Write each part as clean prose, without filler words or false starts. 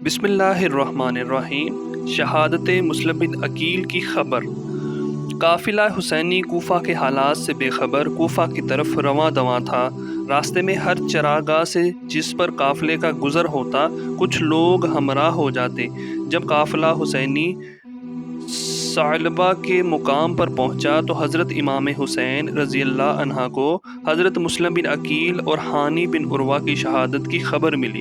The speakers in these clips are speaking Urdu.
بسم اللہ الرحمن الرحیم۔ شہادت مسلم بن عقیل کی خبر۔ قافلہ حسینی کوفہ کے حالات سے بے خبر کوفہ کی طرف رواں دواں تھا۔ راستے میں ہر چراگاہ سے جس پر قافلے کا گزر ہوتا کچھ لوگ ہمراہ ہو جاتے۔ جب قافلہ حسینی ثعلبہ کے مقام پر پہنچا تو حضرت امام حسین رضی اللہ عنہ کو حضرت مسلم بن عقیل اور ہانی بن عروہ کی شہادت کی خبر ملی۔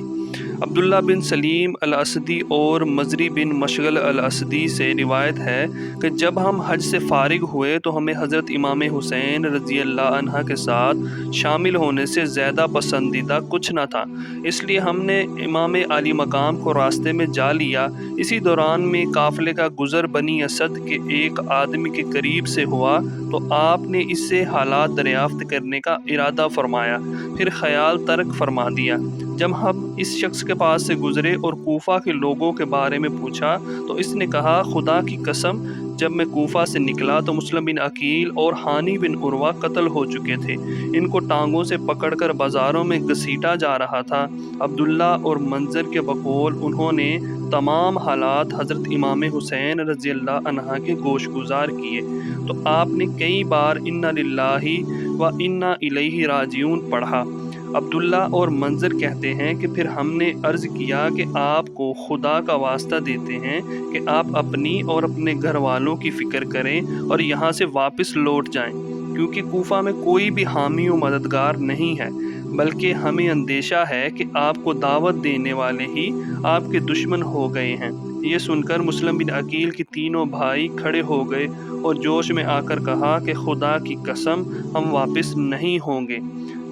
عبداللہ بن سلیم الاسدی اور مزری بن مشغل الاسدی سے روایت ہے کہ جب ہم حج سے فارغ ہوئے تو ہمیں حضرت امام حسین رضی اللہ عنہ کے ساتھ شامل ہونے سے زیادہ پسندیدہ کچھ نہ تھا، اس لیے ہم نے امام عالی مقام کو راستے میں جا لیا۔ اسی دوران میں قافلے کا گزر بنی اسد کے ایک آدمی کے قریب سے ہوا تو آپ نے اس سے حالات دریافت کرنے کا ارادہ فرمایا، پھر خیال ترک فرما دیا۔ جب ہم اس شخص کے پاس سے گزرے اور کوفہ کے لوگوں کے بارے میں پوچھا تو اس نے کہا، خدا کی قسم جب میں کوفہ سے نکلا تو مسلم بن عقیل اور ہانی بن عروہ قتل ہو چکے تھے، ان کو ٹانگوں سے پکڑ کر بازاروں میں گھسیٹا جا رہا تھا۔ عبداللہ اور منظر کے بقول انہوں نے تمام حالات حضرت امام حسین رضی اللہ عنہ کے گوش گزار کیے تو آپ نے کئی بار انا للہ و انا الیہ راجعون پڑھا۔ عبداللہ اور منظر کہتے ہیں کہ پھر ہم نے عرض کیا کہ آپ کو خدا کا واسطہ دیتے ہیں کہ آپ اپنی اور اپنے گھر والوں کی فکر کریں اور یہاں سے واپس لوٹ جائیں، کیونکہ کوفہ میں کوئی بھی حامی و مددگار نہیں ہے، بلکہ ہمیں اندیشہ ہے کہ آپ کو دعوت دینے والے ہی آپ کے دشمن ہو گئے ہیں۔ یہ سن کر مسلم بن عقیل کے تینوں بھائی کھڑے ہو گئے اور جوش میں آ کر کہا کہ خدا کی قسم ہم واپس نہیں ہوں گے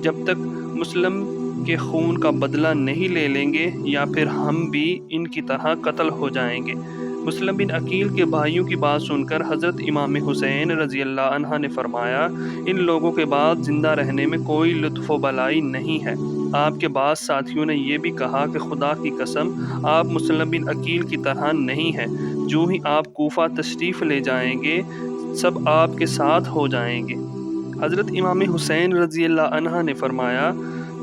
جب تک مسلم کے خون کا بدلہ نہیں لے لیں گے، یا پھر ہم بھی ان کی طرح قتل ہو جائیں گے۔ مسلم بن عقیل کے بھائیوں کی بات سن کر حضرت امام حسین رضی اللہ عنہ نے فرمایا، ان لوگوں کے بعد زندہ رہنے میں کوئی لطف و بلائی نہیں ہے۔ آپ کے بعض ساتھیوں نے یہ بھی کہا کہ خدا کی قسم آپ مسلم بن عقیل کی طرح نہیں ہیں، جو ہی آپ کوفہ تشریف لے جائیں گے سب آپ کے ساتھ ہو جائیں گے۔ حضرت امام حسین رضی اللہ عنہ نے فرمایا،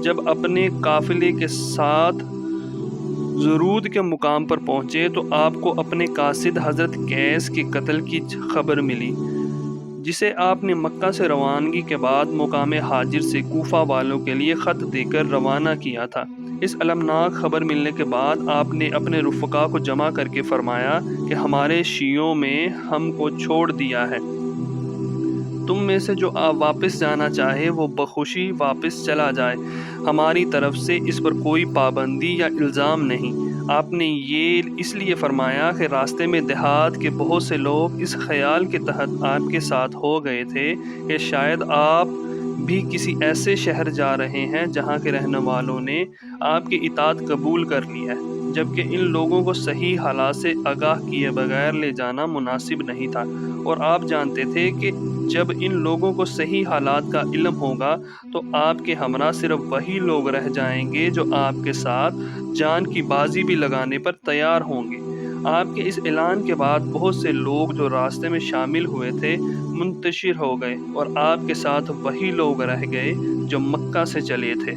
جب اپنے قافلے کے ساتھ زرود کے مقام پر پہنچے تو آپ کو اپنے قاصد حضرت قیس کے قتل کی خبر ملی، جسے آپ نے مکہ سے روانگی کے بعد مقام ہاجر سے کوفہ والوں کے لیے خط دے کر روانہ کیا تھا۔ اس المناک خبر ملنے کے بعد آپ نے اپنے رفقا کو جمع کر کے فرمایا کہ ہمارے شیعوں میں ہم کو چھوڑ دیا ہے، تم میں سے جو واپس جانا چاہے وہ بخوشی واپس چلا جائے، ہماری طرف سے اس پر کوئی پابندی یا الزام نہیں۔ آپ نے یہ اس لیے فرمایا کہ راستے میں دیہات کے بہت سے لوگ اس خیال کے تحت آپ کے ساتھ ہو گئے تھے کہ شاید آپ بھی کسی ایسے شہر جا رہے ہیں جہاں کے رہنے والوں نے آپ کی اطاعت قبول کر لی ہے، جبکہ ان لوگوں کو صحیح حالات سے آگاہ کیے بغیر لے جانا مناسب نہیں تھا، اور آپ جانتے تھے کہ جب ان لوگوں کو صحیح حالات کا علم ہوگا تو آپ کے ہمراہ صرف وہی لوگ رہ جائیں گے جو آپ کے ساتھ جان کی بازی بھی لگانے پر تیار ہوں گے۔ آپ کے اس اعلان کے بعد بہت سے لوگ جو راستے میں شامل ہوئے تھے منتشر ہو گئے اور آپ کے ساتھ وہی لوگ رہ گئے جو مکہ سے چلے تھے۔